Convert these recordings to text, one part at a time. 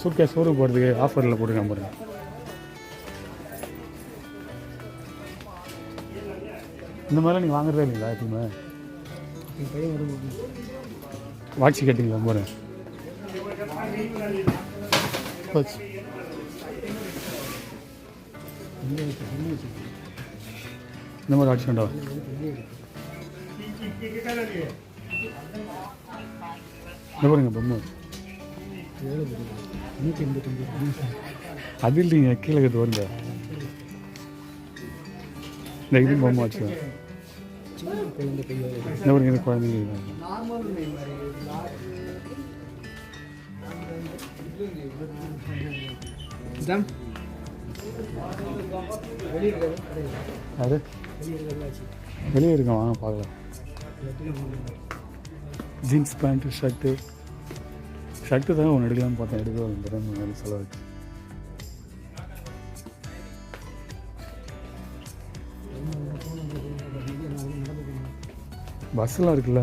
Suitcase ஊருக்கு போகிறதுக்கு ஆஃபரில் போட்டுருக்கான் பாருங்க. இந்த மாதிரிலாம் நீங்கள் வாங்குறதே இல்லைங்களா எப்பவுமே? வாட்சி கேட்டிங்களா போகிறேன் இந்த மாதிரி வாட்சி வேண்டாம். என்ன பாருங்க பொம்மை அது இல்லைங்க, கீழே கட்டு வருங்க. இந்த இது பொம்மை வாட்சி என்ன பாருங்க, இந்த குழந்தைங்க அது வெளியே இருக்கேன், வாங்க பார்க்கலாம். ஜீன்ஸ் பேண்ட்டு ஷர்ட்டு தான் ஒன்று எடுக்கலாம்னு பார்த்தேன், எடுக்க செலவாச்சு. பஸ்ஸெலாம் இருக்குல்ல,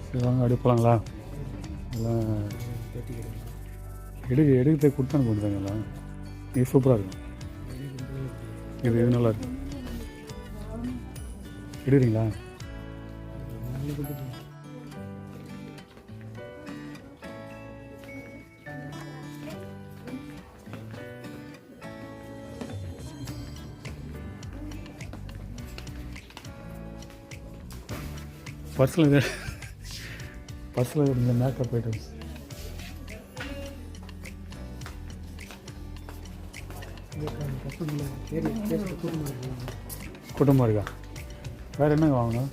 சரி வாங்க அப்படியே போகலாங்களா? எல்லாம் எடுக்க கொடுத்து அனுப்பிட்டாங்க எல்லாம். இது சூப்பராக இருக்கும், இது நல்லா இருக்கும். எடுக்கிறீங்களா? பர்ஸில் இருந்த மேக்கப் ஐட்டம்ஸ் கூட்டமாக இருக்கா? வேறு என்னங்க வாங்கணும்?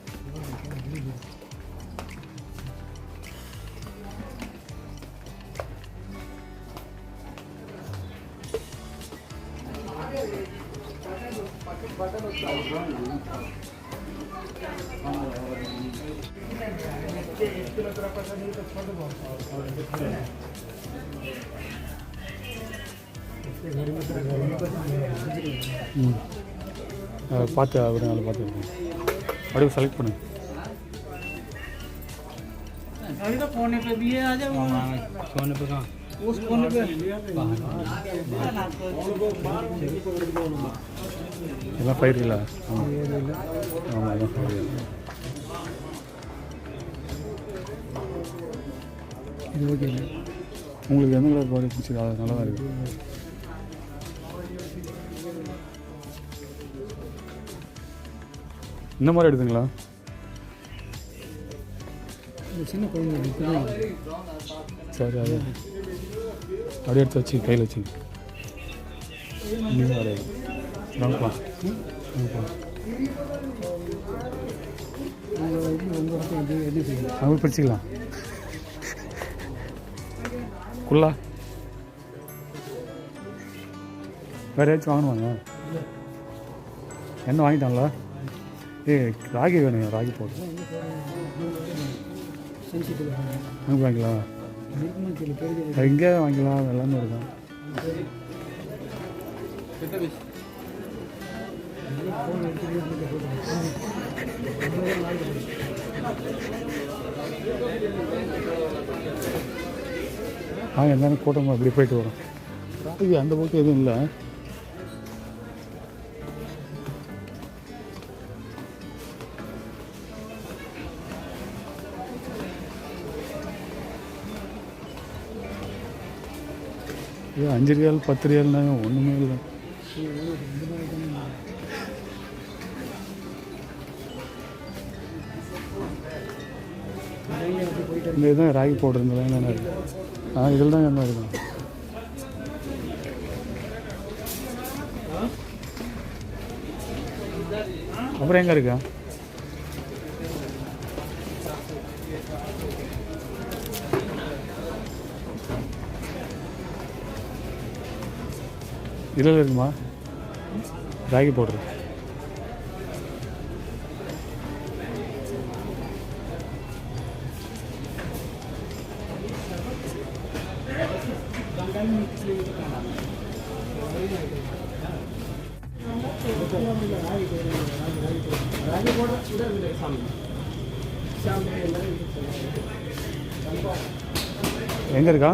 பார்த்து ஒரு நாள் பார்த்து அப்படியே செலக்ட் பண்ணு. எல்லாம் பயிர்களா? ஆமாம் எல்லாம் பயிர்கள். இது ஓகே. உங்களுக்கு எந்த கலர் பாரு பிடிச்சிருக்கா? அது நல்லா தான் இருக்குது. இந்த மாதிரி எடுத்துங்களா? சின்ன குழந்தை சரி, அது அப்படியே எடுத்து வச்சு கையில் வச்சு வாங்கலாம். அவங்க பிடிச்சிக்கலாம். குள்ளா வேறு ஏதாச்சும் வாங்கணுவாங்க? என்ன வாங்கிட்டாங்களா? ராகி வேணுங்க, ராகி போட்டு அங்கே வாங்கிக்கலாம். எங்கே வாங்கிக்கலாம், எல்லாமே இருக்கும். எல்லாரும் கூட்டமாக அப்படி போயிட்டு வரோம். ராகி அந்த பக்கம் எதுவும் இல்லை. ஏன் 5 ரியால் 10 ரியால்னாங்க ஒன்றுமே இல்லை. இந்த இதுதான் ராகி பவுடர் இந்த லைன் தானே இருக்குது. இதில் தான் என்ன இருக்கும். அப்புறம் எங்கே இருக்கா? இதில் இருக்குமா ராகி பவுடர்? எங்கே இருக்கா?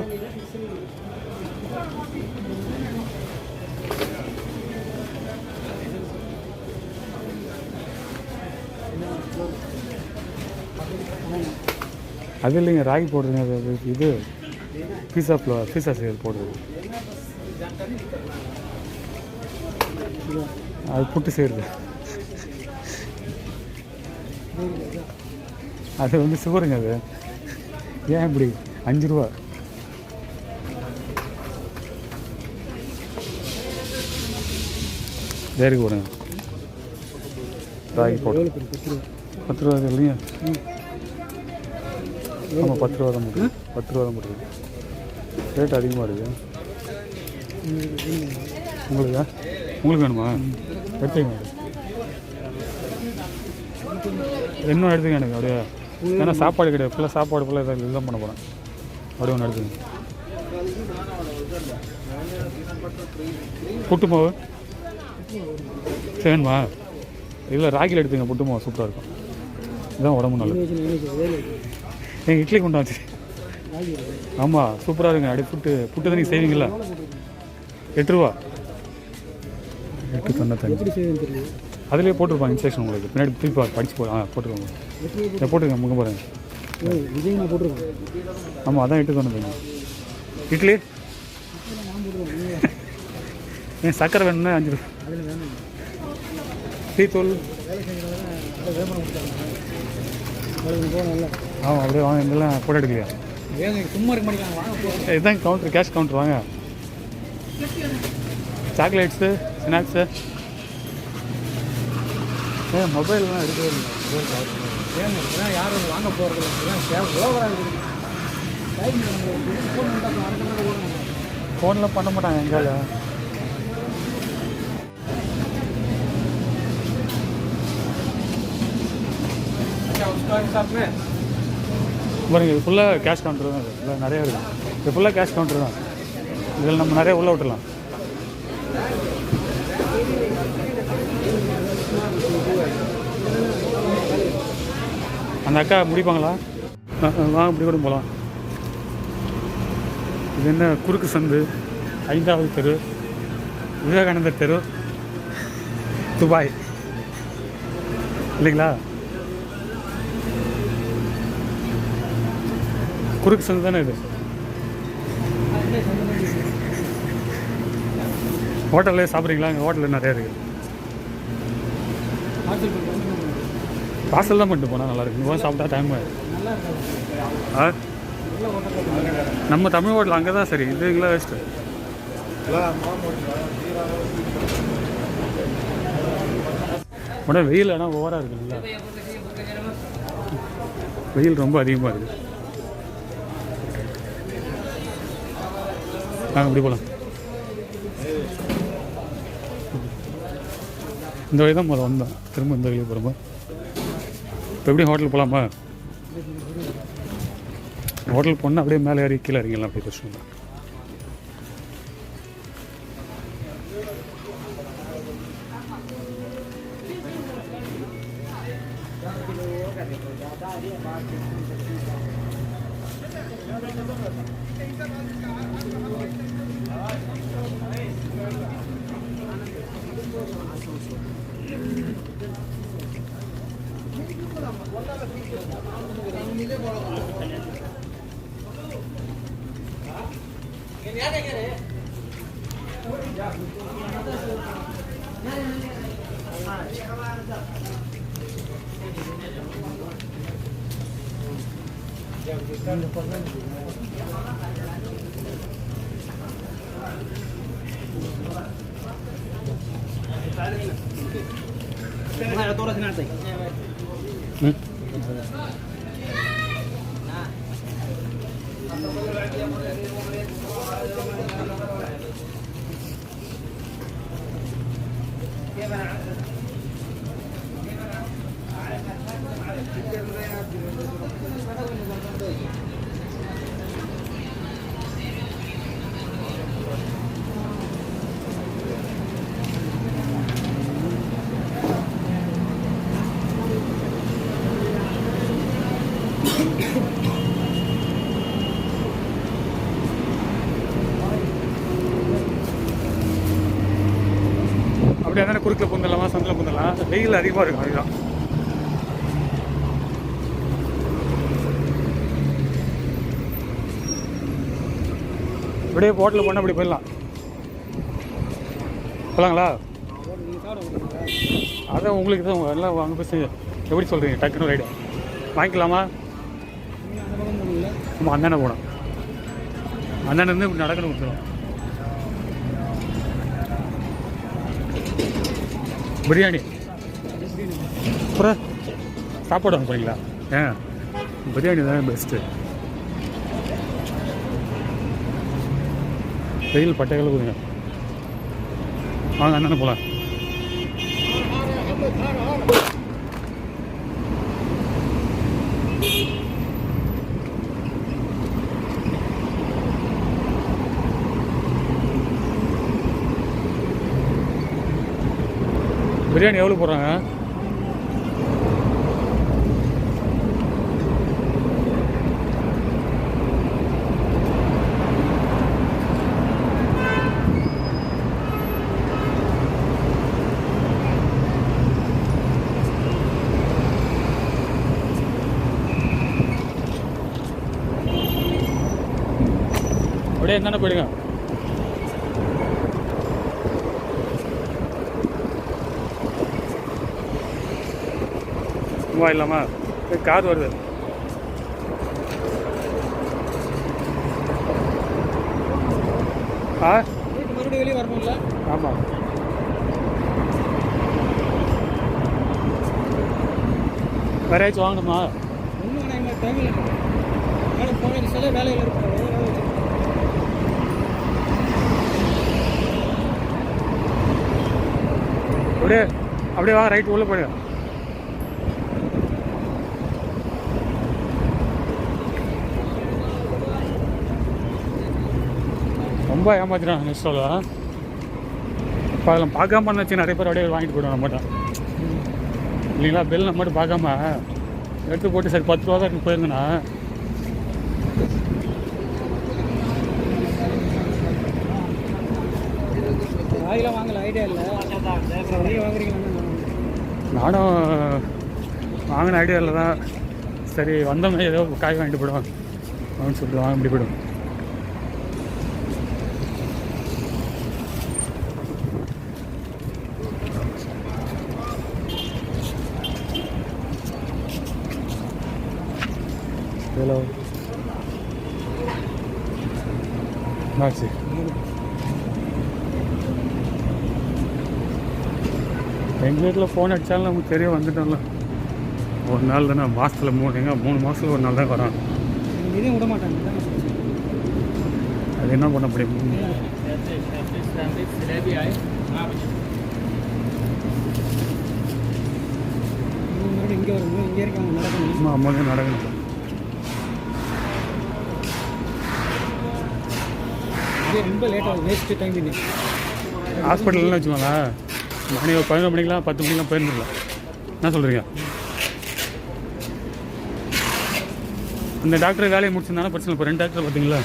அது இல்லைங்க, ராகி போடுறதுங்க. அது இது பீஸா செய்யறது போடுறது. அது புட்டு செய்கிறது. அது வந்து சுகருங்க. அது ஏன் இப்படி 5 ரூபா? வேறு போடுங்க. ராகி போடு. 10 ரூபா இல்லைங்க. ஆமாம், 10 ரூபா தான் போடுது. 10 ரூபா தான் போடுது. ரேட் அதிகமாக இருக்குது. உங்களுக்கு வேணுமா? எடுத்துங்க. இன்னும் எடுத்துங்க எனக்கு அப்படியே. ஏன்னா சாப்பாடு கிடையாது, ஃபுல்லாக சாப்பாடு ஃபுல்லாக இதை இதுதான் பண்ண போகிறேன். அப்படியே ஒன்று எடுத்துங்க. புட்டு மாவு வேணுமா? இல்லை, ராகியில் எடுத்துங்க. புட்டு மாவு சூப்பராக இருக்கும். இதுதான் உடம்பு நல்லது. எங்கள் இட்லி கொண்டு வச்சு. ஆமாம், சூப்பராக இருக்குங்க. அப்படி புட்டு தான் நீங்கள் செய்வீங்களா? 8 ரூபா. 8.95. அதிலே போட்டிருப்பாங்க இன்ஸ்ட்ரக்ஷன் உங்களுக்கு. பின்னாடி திருப்பி படிச்சு போட்டுருவாங்க. போட்டுருங்க. முகம் பாருங்க. ஆமாம், அதான் 8.95. இட்லி ஏன் சக்கரை வேணும்னா 5 ரூபா. டீ தூள் ஆமாம், அப்படியே வாங்க. இங்கெல்லாம் போட்டோ எடுக்கலையா? சும்மா இருக்க மாட்டேங்க. இதுதான் கவுண்டர், கேஷ் கவுண்டர். வாங்க. Chocolates, snacks. மொபைல்லாம் எடுக்கவே இல்லை. யாரும் வாங்க போகிறது ஃபோனில் பண்ண மாட்டாங்க எங்கால. பாருங்க, இது ஃபுல்லாக கேஷ் கவுண்டர் தான். இது நிறையா இருக்குது. இது ஃபுல்லாக கேஷ் கவுண்டர் தான். இதில் நம்ம நிறைய உள்ளே விட்டுலாம். அந்த அக்கா முடிப்பாங்களா? வாங்க, இப்படி கூட போகலாம். இது என்ன குறுக்கு சந்து, 5வது தெரு, விவேகானந்தர் தெரு, துபாய் இல்லைங்களா? குறுக்கு சந்து தானே இது. ஹோட்டல்லே சாப்பிட்றீங்களா? எங்கள் ஹோட்டலில் நிறையா இருக்குது. பார்சல் தான் பண்ணிட்டு போனால் நல்லாயிருக்கு. இங்கே சாப்பிட்டா டைம் நம்ம தமிழ் ஹோட்டல் அங்கே தான் சரி. இதுங்களா வேஸ்ட்டு. உடனே வெயில் ஆனால் ஓவராக இருக்குங்களா? வெயில் ரொம்ப அதிகமாக இருக்குது. நாங்கள் இப்படி போகலாம். இந்த வழி தான் முதல்ல வந்தோம். திரும்ப இந்த வழியை போகிறோமா? இப்போ எப்படி ஹோட்டல் போகலாமா? ஹோட்டல் போனால் அப்படியே மேலே ஏறி கீழே இறங்கிடலாம். அப்படி பிரச்சனை தான். வேணால் குறுக்கில் பூந்தலாமா சந்தில் பூந்தலாம், வெயில் அதிகமாக இருக்கும். அதுதான் அப்படியே ஹோட்டலில் போனால் அப்படி போயிடலாம். போகலாங்களா? அதான் உங்களுக்கு தான் எல்லாம் அங்கே போய் எப்படி சொல்கிறீங்க? டக்குன்னு ரைடு வாங்கிக்கலாமா? ஆமாம், அந்தானே போகணும். அந்தானே இருந்து இப்படி நடக்கணும் கொடுத்துருவோம். பிரியாணி அப்புறம் சாப்பாடு வாங்க போகிறீங்களா? பிரியாணி தான் பெஸ்ட்டு. வெயில் பட்டைகள் கொடுங்க. வாங்க அந்தானே போகலாம். பிரியாணி எவ்வளோ போடுறாங்க? அப்படியே என்னென்ன போயிடுங்க. சும்மா இல்லாமா கார் வருது. மறுபடியும் வெளியே வரணும்ல? ஆமாம். வேற ஏதாச்சும் வாங்கணுமா? ஒன்றும் வேணாம், டைம் இல்லை. போன சில வேலையில் இருப்பாங்க. அப்படியே அப்படியே வாங்க, ரைட் உள்ளே போயிடுங்க. ரொம்ப ஏமாத்திடும் நெக்ஸ்ட்டில். இப்போ அதில் பார்க்காம இருந்துச்சு நிறைய பேர் அப்படியே வாங்கிட்டு போய்டுவோம் நம்மகிட்ட இல்லைங்களா? பில் நம்ம மட்டும் பார்க்காம எடுத்து போட்டு சரி 10 ரூபா தான் போயிருந்தேண்ணா. காயெல்லாம் வாங்கல ஐடியா இல்லை. நானும் வாங்கின ஐடியா இல்லை தான். சரி வந்தோம்னா ஏதோ காய் வாங்கிட்டு போயிடுவோம் அப்படின்னு சொல்லிட்டு வாங்க இப்படி போய்டும். ஹலோ என்னாச்சு? எங்கள் வீட்டில் ஃபோன் அடித்தாலும் நமக்கு தெரிய வந்துட்டோம்ல. ஒரு நாள் தானே, மாதத்தில் 3 மாதத்தில் ஒரு நாள் தான் வரான். எதுவும் விட மாட்டாங்க. அது என்ன பண்ண முடியும்? இங்கே வரணும், இங்கே இருக்காங்க நடக்கணும். ஆமாம், நடக்கணும். ரொம்ப லேட்டாக வேஸ்ட்டு டைம். ஹாஸ்பிட்டல்லாம் வச்சுக்கோங்களா, மணி ஒரு 11 மணிக்கெலாம் 10 மணிக்கெலாம் போயிருந்துடலாம். என்ன சொல்கிறீங்க? அந்த டாக்டர் வேலையை முடிச்சிருந்தாலும் பிரச்சனை. இப்போ 2 டாக்டர் பார்த்தீங்களா?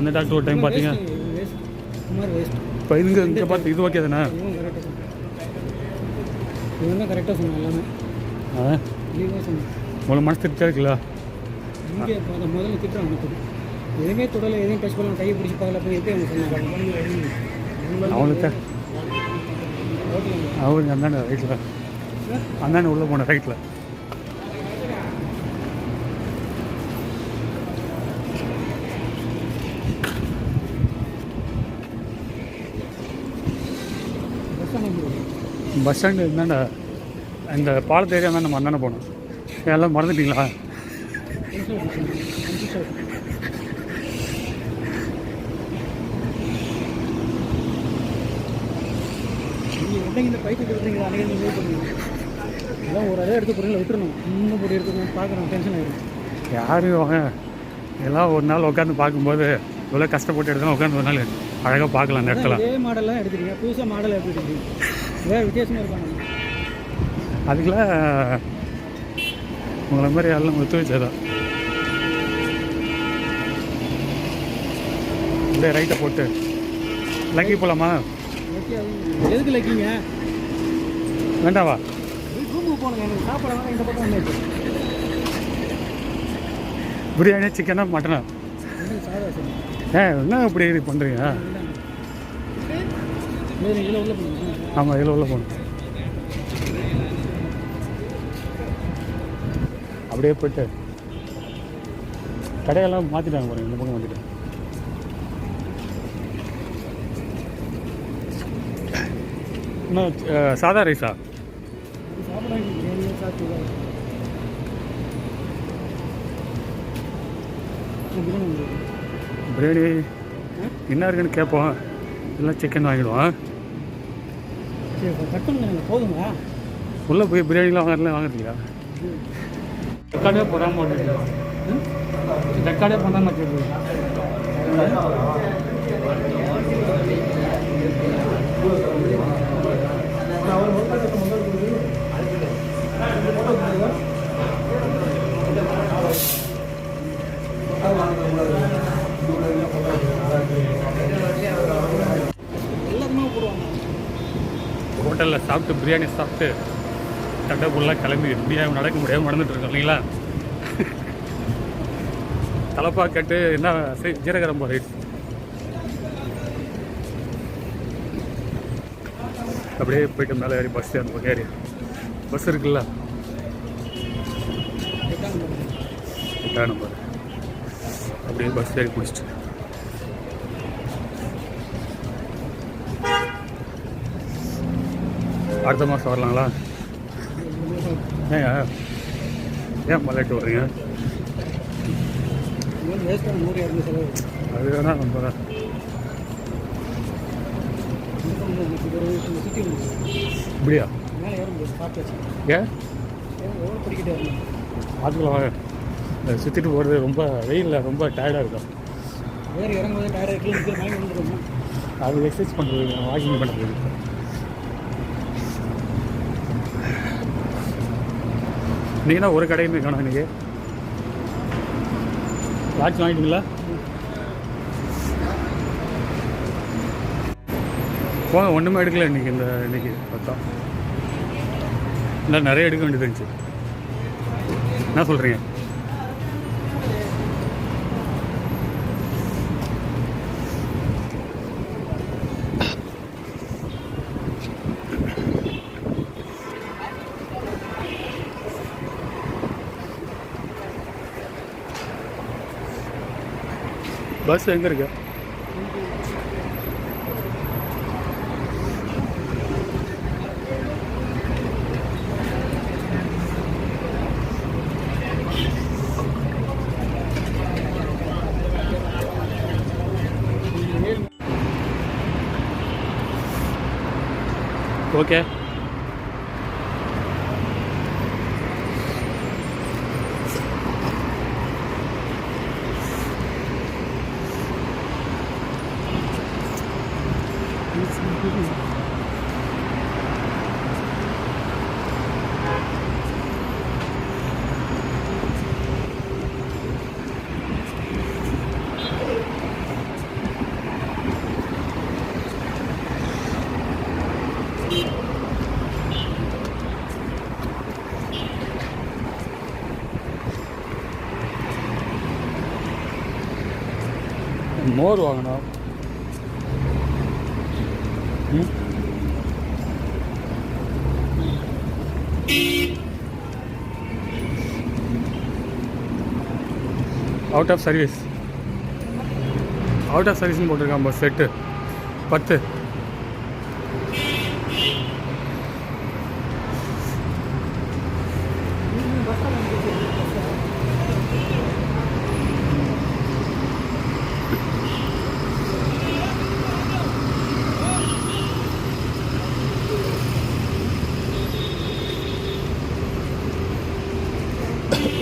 அந்த டாக்டர் ஒரு டைம் பார்த்தீங்க. இப்போ இங்கே பார்த்து இது ஓகே தானே? இவங்க கரெக்டாக சொன்னாங்க எல்லாமே. உங்களுக்கு மனசு திருப்தியாக இருக்குல்ல? இங்கே முதல்ல திட்டம் எதுவுமே தொடலை, எதையும் டச் பண்ணலாம், கையை பிடிச்சி பார்க்கல. போய் எப்படி அவங்க சொன்னாங்க? அவங்களுக்கு அவருக்கு அந்தாண்ட ரைட்டில், அந்தாண்ட உள்ளே போன ரைட்டில். பஸ் ஸ்டாண்டு இருந்தாண்டா, இந்த பாலத்து ஏரியா தான் நம்ம அந்தாண்ட போனோம். எல்லாம் மறந்துட்டீங்களா? இந்த பைக்கு கொடுத்தீங்களா? அன்றைக்கி நீங்கள் வெயிட் பண்ணுங்க. எல்லாம் ஒரு அளவு எடுத்து போகிறீங்களா? விட்டுருணும். இன்னும் போட்டு எடுத்துக்கணும், பார்க்குறோம், டென்ஷன் ஆகிடும். யாரும் வாங்க, எல்லாம் ஒரு நாள் உட்காந்து பார்க்கும்போது இவ்வளோ கஷ்டப்பட்டு எடுத்தாலும் உட்காந்து ஒரு நாள் அழகாக பார்க்கலாம். அந்த இடத்துல இதே மாடல்லாம் எடுத்துட்டீங்க, புதுசாக மாடல் எடுத்துட்டீங்க, வேறு வித்தியாசமாக இருக்காங்க. அதுக்கெல்லாம் உங்களை மாதிரி எல்லாம் ஒத்து வச்சதான். அப்படியே ரைட்டை போட்டு லக்கி போகலாமா? எதுக்கு லக்கிங்க? வேண்டாவா? ரூமுக்கு போகணுங்க, எனக்கு சாப்பிட வேணாம். இந்த பக்கம் வந்தாச்சு. பிரியாணி சிக்கனா மட்டனா? சாதா சார். என்ன இப்படி இது பண்ணுறீங்க? இதில் உள்ள போகணும். ஆமாம், இதில் உள்ள போகணும். அப்படியே போய்ட்டு கடையெல்லாம் மாற்றிட்டாங்க பாருங்க, இந்த பக்கம் வந்துட்டு. இன்னும் சாதா ரைஸா? பிரியாணி என்ன இருக்குன்னு கேட்போம், எல்லாம் சிக்கன் வாங்கிடுவோம். போதுங்களா? உள்ளே போய் பிரியாணிலாம் வாங்குறீங்களா? ரெக்கார்டே போடாமல் வந்துருக்கு. ரெக்கார்டே பண்ணாமல் வச்சுருக்கு. ஹோட்டலில் சாப்பிட்டு பிரியாணி சாப்பிட்டு தட்டை ஃபுல்லாக கிளம்பி முடியாமல் நடக்க முடியாமல் நடந்துட்டுருக்கோம் இல்லைங்களா? தலப்பா கட்டு என்ன ஜீரகரம்பா ரைஸ். அப்படியே போயிட்டு மேலே ஏறி பஸ் அந்த பக்கம் ஏறி பஸ் இருக்குல்ல, 8ஆம் நம்பர். அப்படியே பஸ் ஏறி பிடிச்சிட்டு அடுத்த மாதம் வரலாங்களா? ஏங்க ஏன் மலைட்டு வர்றீங்க? அது வேணா நம்ம தான். இப்படியா? ஏன் பார்த்துக்கலாம் வாங்க. சுற்றிட்டு போகிறது ரொம்ப வெயிலில் ரொம்ப டயர்டாக இருக்கும். அது எக்ஸசைஸ் பண்ணுறது, வாக்கிங் பண்ணுறது. நீங்கன்னா ஒரு கடையுமே காணும் இன்றைக்கி. வாட்ச் வாங்கிட்டீங்களா? போங்க, ஒன்றுமே எடுக்கல இன்றைக்கி. இன்றைக்கி பார்த்தா இல்லை, நிறைய எடுக்க வேண்டியது இருந்துச்சு. என்ன சொல்கிறீங்க? பஸ் எங்கே இருக்கு? ஓகே, மோர் வாங்கணும். Out of service, out of சர்வீஸ்னு போட்டிருக்கான். Bus set 10.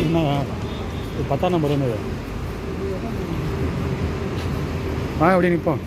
என்ன 10ஆம் நம்பர் வந்து அப்படி நிற்போம்.